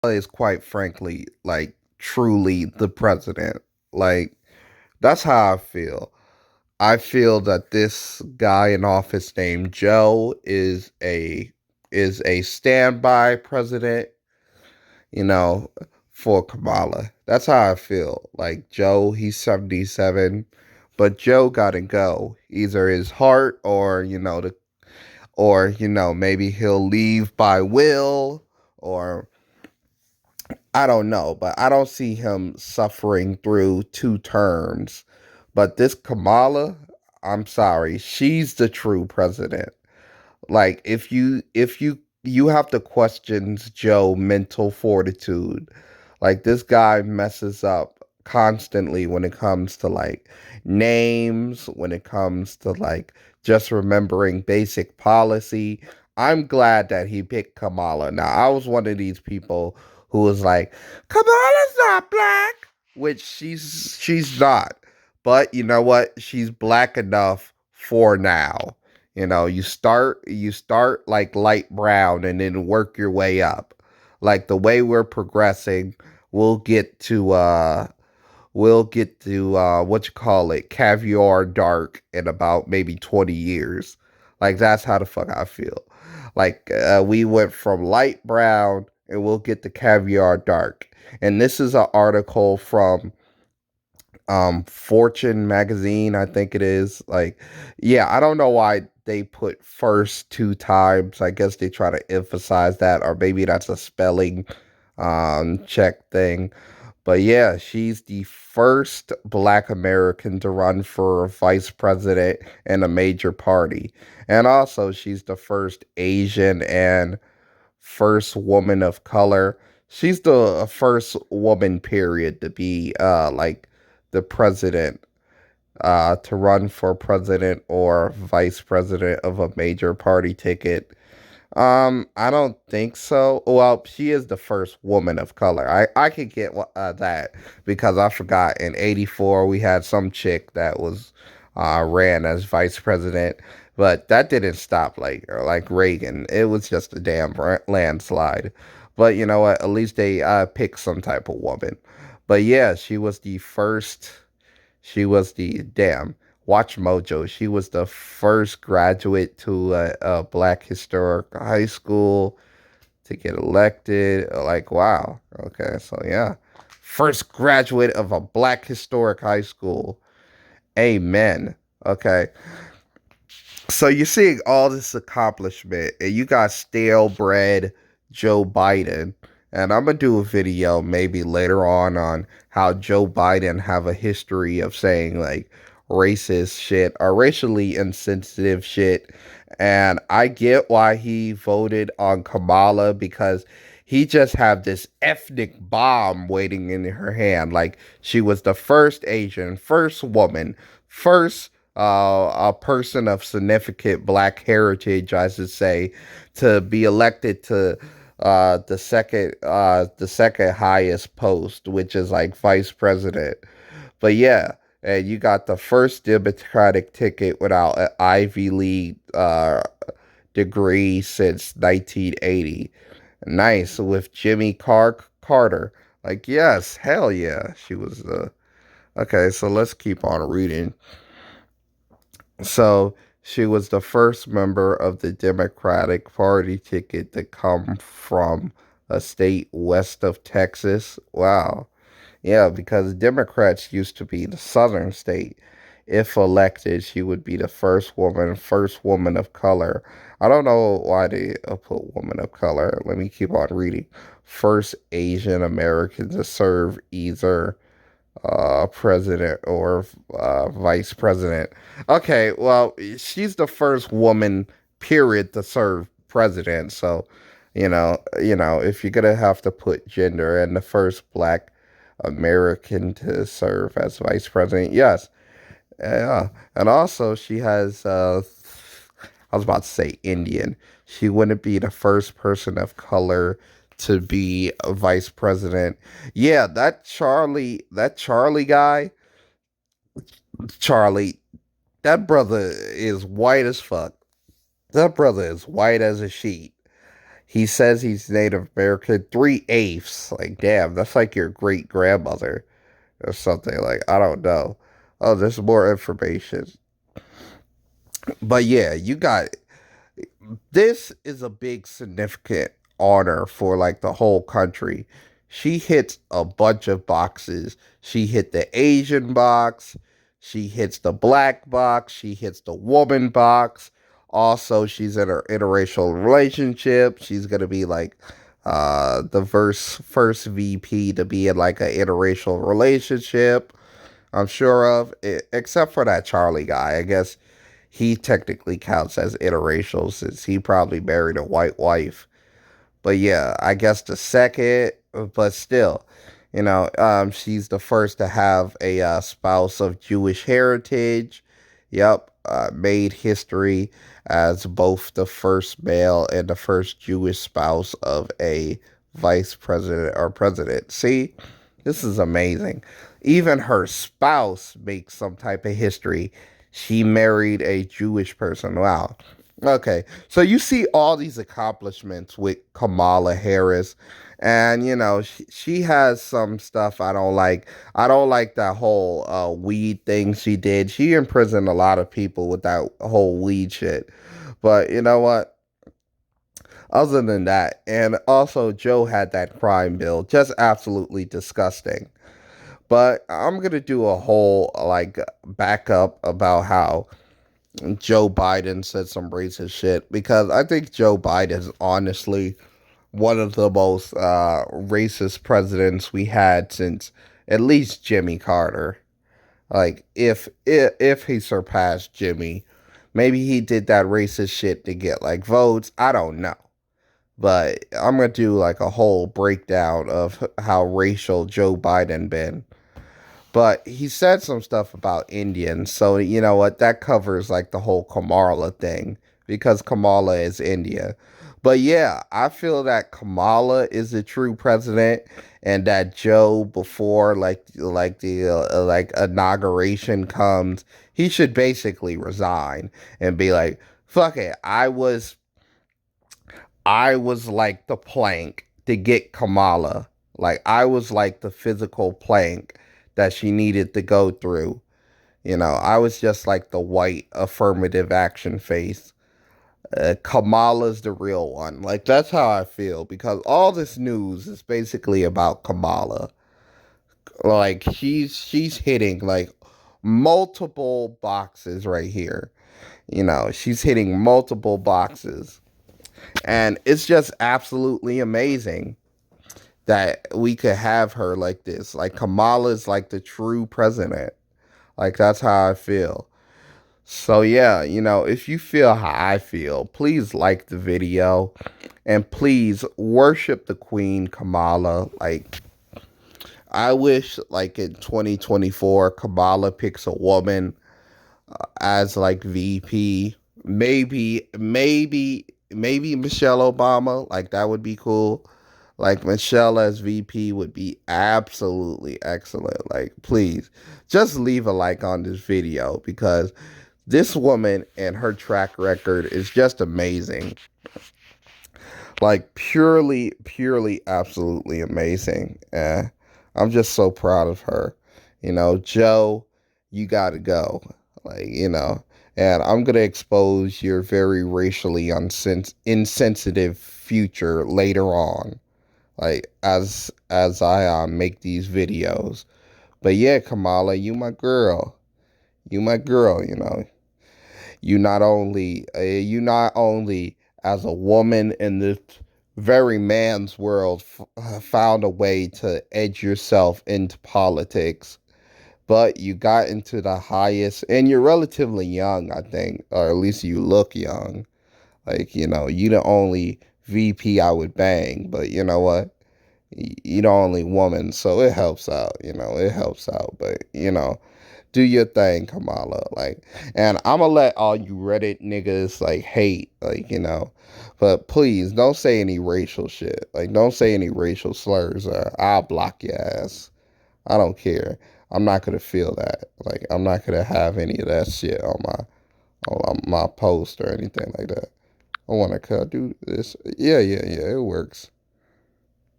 is quite frankly, like, truly the president. Like, that's how I feel. I feel that this guy in office named Joe is a standby president, you know, for Kamala. That's how I feel. Like Joe, he's 77, but Joe gotta go. Either his heart or, maybe he'll leave by will, or I don't know, but I don't see him suffering through two terms. But this Kamala, I'm sorry, she's the true president. Like if you have to question Joe mental fortitude. Like this guy messes up constantly when it comes to like names, when it comes to like just remembering basic policy. I'm glad that he picked Kamala. Now, I was one of these people who was like, Kamala's not black, which she's not. But you know what? She's black enough for now. You start like light brown and then work your way up. Like the way we're progressing, we'll get to what you call it, caviar dark in about maybe 20 years. Like that's how the fuck I feel. Like we went from light brown and we'll get to caviar dark. And this is an article from Fortune magazine, I think it is. Like, yeah, I don't know why they put first two times. I guess they try to emphasize that, or maybe that's a spelling check thing. But yeah, she's the first black American to run for vice president in a major party. And also she's the first Asian and first woman of color. She's the first woman, period, to be like the president, to run for president or vice president of a major party ticket. I don't think so. Well, she is the first woman of color. I could get that because I forgot in '84 we had some chick that was ran as vice president, but that didn't stop like Reagan. It was just a damn landslide. But you know what? At least they picked some type of woman. But yeah, she was the first. She was the damn Watch Mojo. She was the first graduate to a black historic high school to get elected. Like, wow. Okay, so yeah. First graduate of a black historic high school. Amen. Okay. So you're seeing all this accomplishment, and you got stale bread Joe Biden. And I'm gonna do a video maybe later on how Joe Biden have a history of saying like racist shit or racially insensitive shit. And I get why he voted on Kamala because he just have this ethnic bomb waiting in her hand. Like she was the first Asian, first woman, first a person of significant black heritage, I should say, to be elected to the second highest post, which is like vice president. But yeah, and you got the first Democratic ticket without an Ivy League degree since 1980. Nice with Jimmy Carter. Like yes, hell yeah, she was. Okay, so let's keep on reading. So she was the first member of the Democratic Party ticket to come from a state west of Texas. Wow. Yeah, because Democrats used to be the southern state. If elected, she would be the first woman of color. I don't know why they put woman of color. Let me keep on reading. First Asian American to serve either president or vice president. Okay, well, she's the first woman, period, to serve president. So, if you're gonna have to put gender and the first black American to serve as vice president, yes, yeah, and also she has. I was about to say Indian. She wouldn't be the first person of color to be a vice president. Yeah, that Charlie guy, Charlie, that brother is white as fuck. That brother is white as a sheet. He says he's Native American, 3/8. Like, damn, that's like your great grandmother or something. Like, I don't know. Oh, there's more information. But yeah, you got this is a big significant honor for like the whole country. She hits a bunch of boxes. She hit the Asian box, she hits the black box, she hits the woman box. Also, she's in her interracial relationship. She's gonna be like the first VP to be in like an interracial relationship. I'm sure of it, except for that Charlie guy. I guess he technically counts as interracial since he probably married a white wife. But yeah, I guess the second, but still, she's the first to have a spouse of Jewish heritage. Yep, made history as both the first male and the first Jewish spouse of a vice president or president. See, this is amazing. Even her spouse makes some type of history. She married a Jewish person. Wow. Okay. So you see all these accomplishments with Kamala Harris. And, she has some stuff I don't like. I don't like that whole weed thing she did. She imprisoned a lot of people with that whole weed shit. But you know what? Other than that, and also Joe had that crime bill, just absolutely disgusting. But I'm gonna do a whole like backup about how Joe Biden said some racist shit because I think Joe Biden is honestly one of the most racist presidents we had since at least Jimmy Carter. Like if he surpassed Jimmy, maybe he did that racist shit to get like votes. I don't know. But I'm gonna do like a whole breakdown of how racial Joe Biden been. But he said some stuff about Indians. So, you know what? That covers like the whole Kamala thing because Kamala is India. But yeah, I feel that Kamala is the true president and that Joe before like the like inauguration comes, he should basically resign and be like, "Fuck it. I was like the plank to get Kamala. Like I was like the physical plank that she needed to go through. I was just like the white affirmative action face. Kamala's the real one. Like that's how I feel because all this news is basically about Kamala. Like she's hitting like multiple boxes right here. She's hitting multiple boxes. And it's just absolutely amazing that we could have her like this. Like Kamala's like the true president. Like that's how I feel. So yeah, if you feel how I feel, please like the video and please worship the Queen Kamala. Like I wish like in 2024 Kamala picks a woman as like VP. Maybe Michelle Obama. Like that would be cool. Like Michelle as VP would be absolutely excellent. Like please just leave a like on this video because this woman and her track record is just amazing. Like purely absolutely amazing. I'm just so proud of her. Joe, you got to go. Like, and I'm going to expose your very racially insensitive future later on. Like as I make these videos. But yeah, Kamala, you my girl. You my girl, you not only as a woman in this very man's world found a way to edge yourself into politics, but you got into the highest, and you're relatively young, I think, or at least you look young. Like, you the only VP I would bang, but you know what? You the only woman, so it helps out, it helps out. But, do your thing, Kamala. Like, and I'm gonna let all you Reddit niggas like hate, like, but please don't say any racial shit. Like, don't say any racial slurs, or I'll block your ass. I don't care. I'm not gonna feel that. Like, I'm not gonna have any of that shit on my post or anything like that. I wanna, can I do this? Yeah, yeah, yeah, it works.